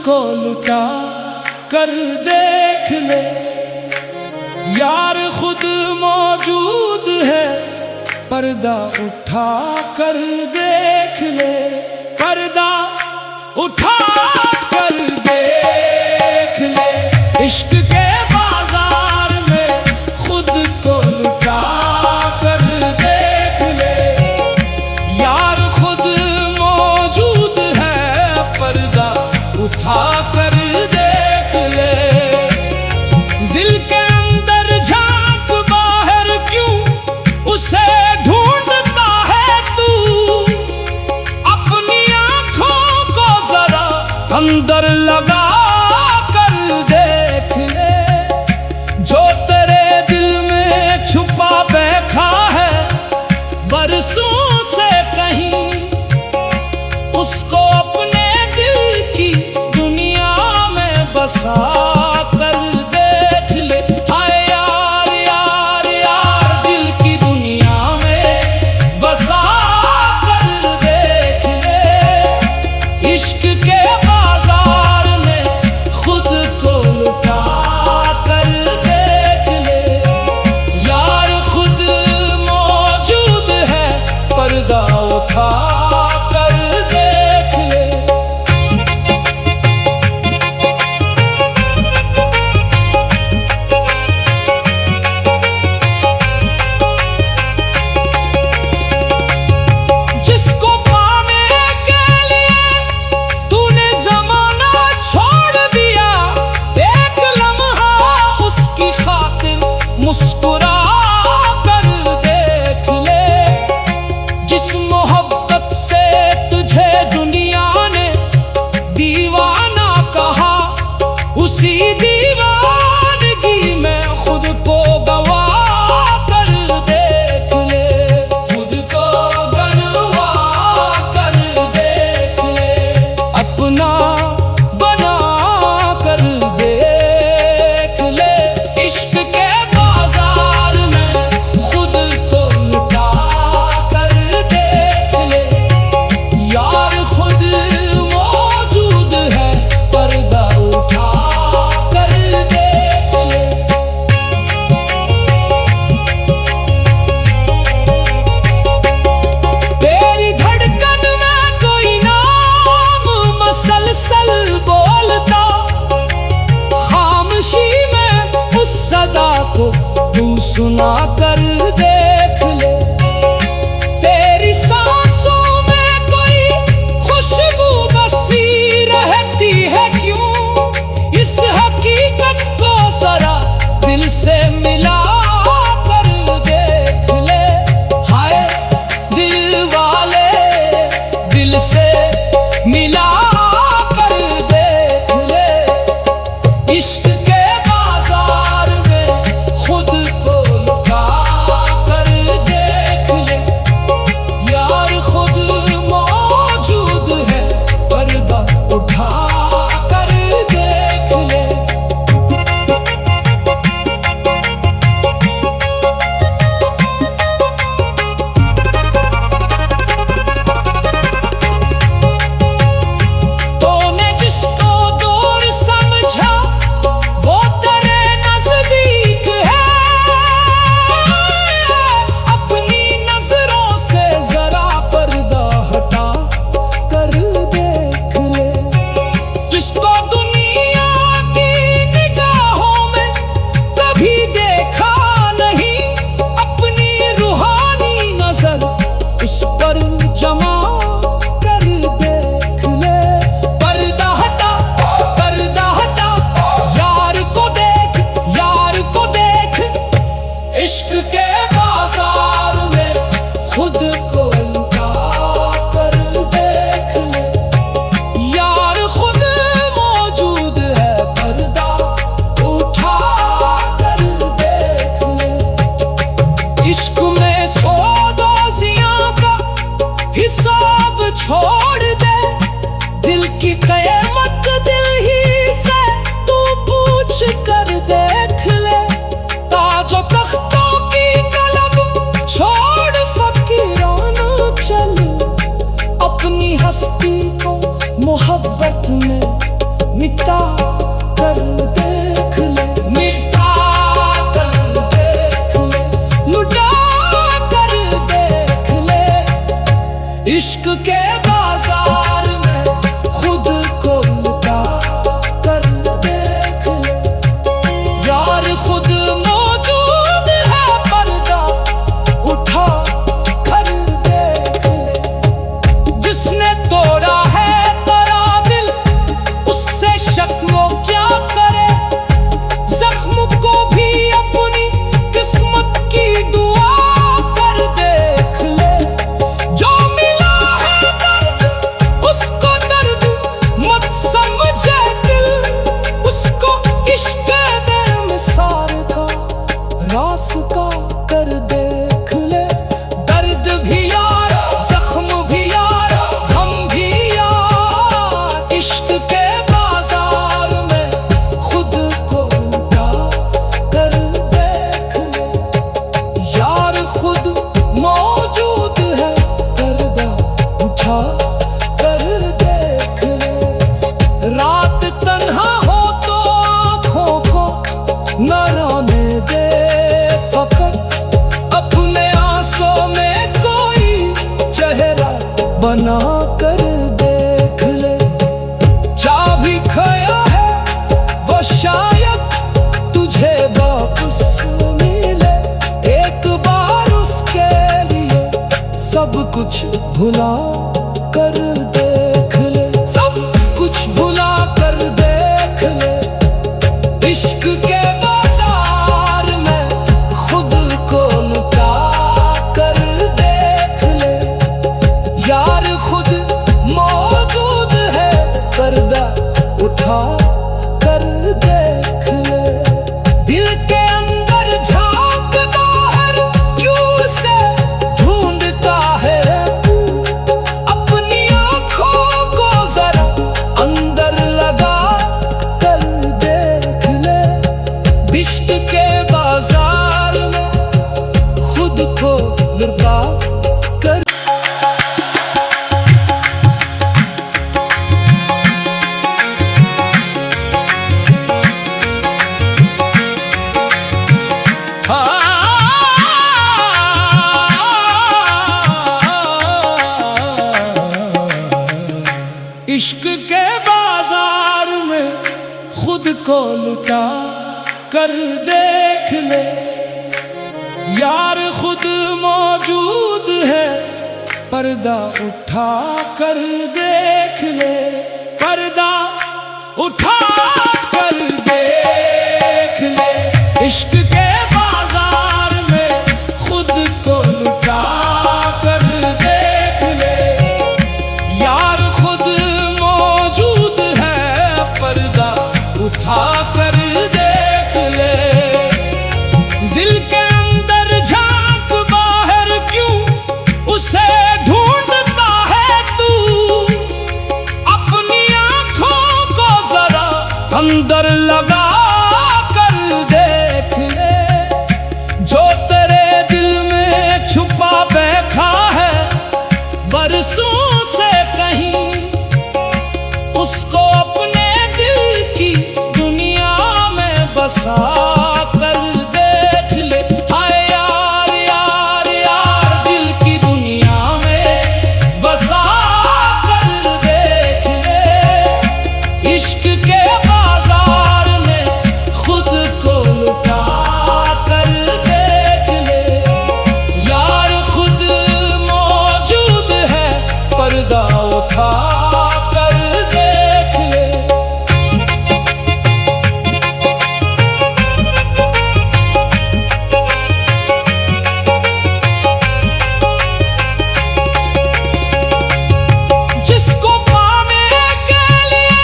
को लुटा कर देख ले यार, खुद मौजूद है, पर्दा उठा कर देख ले, पर्दा उठा कर देख ले। इश्क के बाजार में खुद को लुटा कर देख ले यार, खुद मौजूद है, पर्दा उठा कर देख ले। दिल के अंदर झांक, बाहर क्यों उसे ढूंढता है तू, अपनी आंखों को जरा अंदर लगा कर देख ले। जो तेरे दिल में छुपा बैठा है बरसों से कहीं, उसको अपने दिल की दुनिया में बसा कर देख ले। हाय यार यार यार, दिल की दुनिया में बसा कर देख ले। इश्क के बाजार में खुद को लुटा कर देख ले यार, खुद मौजूद है, पर्दा उठा कर देख ले। जिसको पाने के लिए तूने जमाना छोड़ दिया, एक लम्हा उसकी खातिर मुस्कुरा कर देख ले। जिस मोहब्बत से तुझे दुनिया ने दीवाना कहा, उसी दीवानगी में खुद को गवा कर देख ले, खुद को गनवा कर देख ले, अपना बना कर देख ले। इश्क के बाजार में खुद को लुटा कर देख ले यार, खुद मौजूद है, पर्दा उठा कर देख ले। तेरी धड़कन में कोई नाम मसलसल बोलता, खामोशी में उस सदा को तू सुना कर देख ले। तेरी सांसों में कोई खुशबू बसी रहती है क्यों, इस हकीकत को जरा दिल से मिला कर देख ले। हाय दिल वाले, दिल से मिला कर देख ले। इश्क के बाजार में खुद को लुटा कर देख ले यार, खुद मौजूद है, पर्दा उठा कर देख ले। तूने जिसको दूर समझा वो तेरे नजदीक है, अपनी नजरों से जरा पर्दा हटा कर देख ले। जिसको दुनिया की निगाहों में कभी देखा नहीं, अपनी रूहानी नजर उस पर जमा कर देख ले। पर्दा हटा यार को देख, यार को देख। इश्क के बाजार में खुद को लुटा कर देख ले यार, खुद मौजूद है, पर्दा उठा कर देख ले। इश्क में सौदोजियां का हिसाब छोड़ दे, दिल की क़यामत दिल ही से तू पूछ कर देख ले। ताजो तख्तों की तलब छोड़ फकीराना चल, अपनी हस्ती को मोहब्बत में बना कर देख ले। चाबी खोया है वो शायद तुझे वापस मिले, एक बार उसके लिए सब कुछ भुला कर देख ले, सब कुछ भुला कर देख ले। इश्क के बाजार में खुद को लुटा कर देख ले, यार खुद मौजूद है, पर्दा उठा कर देख ले। दिल के अंदर झांक बाहर क्यों से ढूंढता है तू, अपनी आंखों को जरा अंदर लगा कर देख ले। इश्क के बाजार में खुद को लुटा कर। इश्क के बाजार में खुद को लुटा कर देख ले, यार खुद मौजूद है, पर्दा उठा कर देख ले, पर्दा उठा कर देख ले। इश्क के बाजार में खुद को लुटा कर देख ले, यार खुद मौजूद है, पर्दा उठा कर देख ले। दिल के अंदर झांक बाहर क्यों उसे ढूंढता है तू, अपनी आंखों को जरा अंदर लगा कर देख ले। जो तेरे दिल में छुपा बैठा है बरसों से कहीं, उसको अपने दिल की दुनिया में बसा कर देख ले। हाय यार यार यार, दिल की दुनिया में बसा कर देख ले। इश्क के बाजार में खुद को लुटा कर देख ले, यार खुद मौजूद है, पर्दा उठा कर देख ले। जिसको पाने के लिए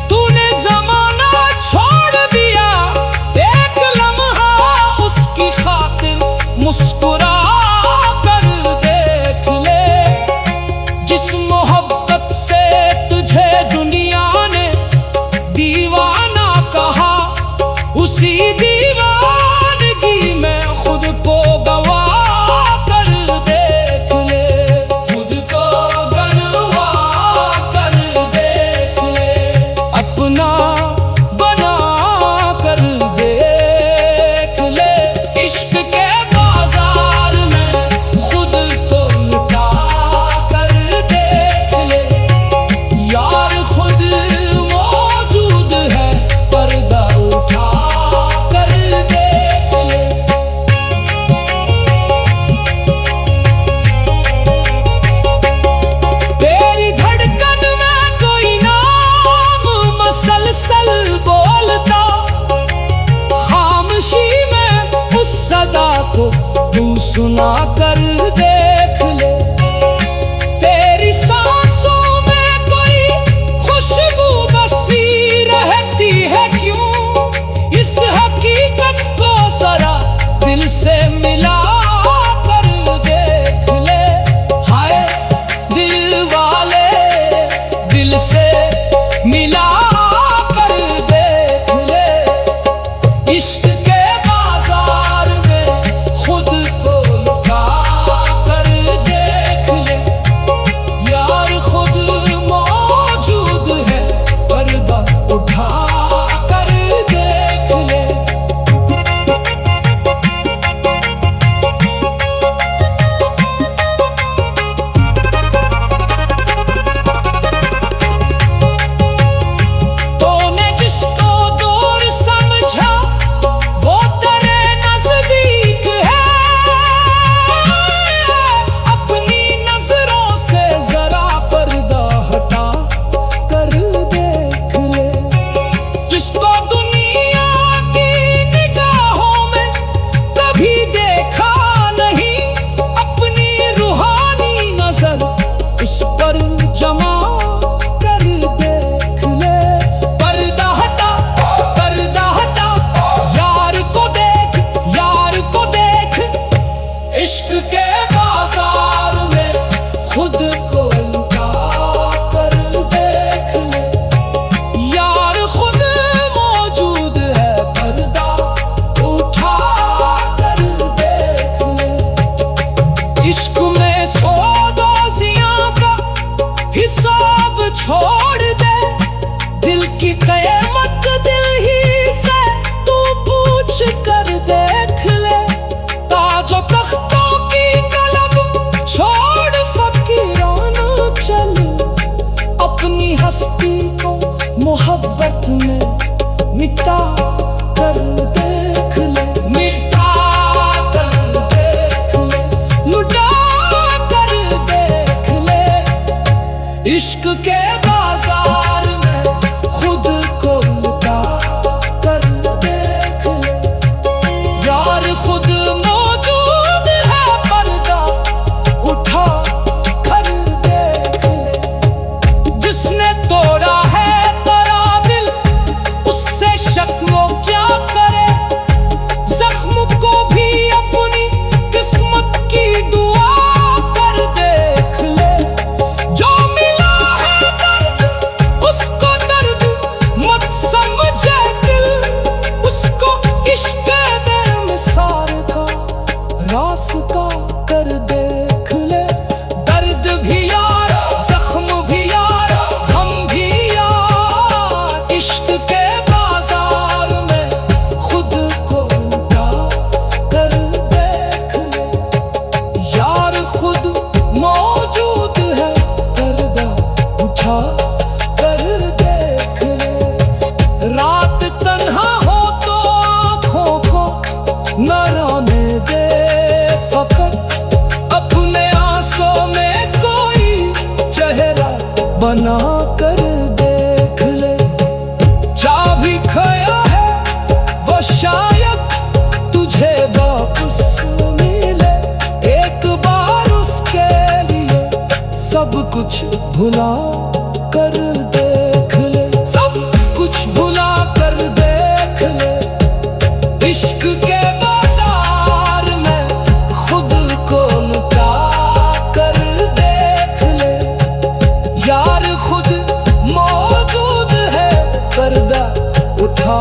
तूने जमाना छोड़ दिया, एक लम्हा उसकी खातिर मुस्कुरा कर देख ले। जिस मोहब्बत से तुझे दुनिया ने दीवाना कहा, उसी दीवानगी में खुद को गवा कर देख ले, खुद को गनवा कर देख ले, अपना बना कर देख ले। इश्क के बाजार में खुद को लुटा कर देख ले, यार खुद मौजूद है, पर्दा उठा कर देख ले। तेरी धड़कन में कोई नाम मसलसल बोलता, खामोशी में उस सदा को तू सुना कर देख ले। तेरी सांसों में कोई खुशबू बसी रहती है क्यों, इस हकीकत को जरा दिल से मिला कर देख ले। हाय दिल वाले, दिल से मिला कर देख ले। इश्क के बाजार में खुद को लुटा के बाजार में खुद को लुटा कर देख ले। यार खुद मौजूद है, पर्दा उठा कर देख ले। इश्क में सौदोजियां का हिसाब छोड़ दे, दिल की क़यामत दिल ही से तू पूछ कर देख ले। ताजो तख्तों की तलब छोड़ फकीराना चल, अपनी हस्ती को मोहब्बत में मिटा कर देख ले। मिटा कर देख ले, लुटा कर देख ले। इश्क के बाजार में खुद को लुटा कर देख ले। यार खुद मौजूद है, पर्दा उठा कर देख ले। जिसने तोड़ा है तेरा दिल, उससे शक वो क्या करे। जख्म को भी अपनी किस्मत की दुआ कर देख ले। जो मिला है दर्द उसको दर्द मत समझे दिल, उसको इश्क दे मिसाल का रास्ता कर देख ले। दर्द भी यार, जख्म भी यार, हम भी यार। इश्क के बाजार में खुद को लुटा कर देख ले। यार खुद मौजूद है, पर्दा उठा कर देख ले। रात तन्हा हो तो आँखों को न रोने दे, फकत अपने आंसों में कोई चेहरा बना कर देख ले। जा भी खोया है वो शायद तुझे वापस मिले। एक बार उसके लिए सब कुछ भुला कर देख ले। सब कुछ भुला कर देख ले। इश्क के बाजार में खुद को लुटा कर देख ले। यार खुद मौजूद है, पर्दा उठा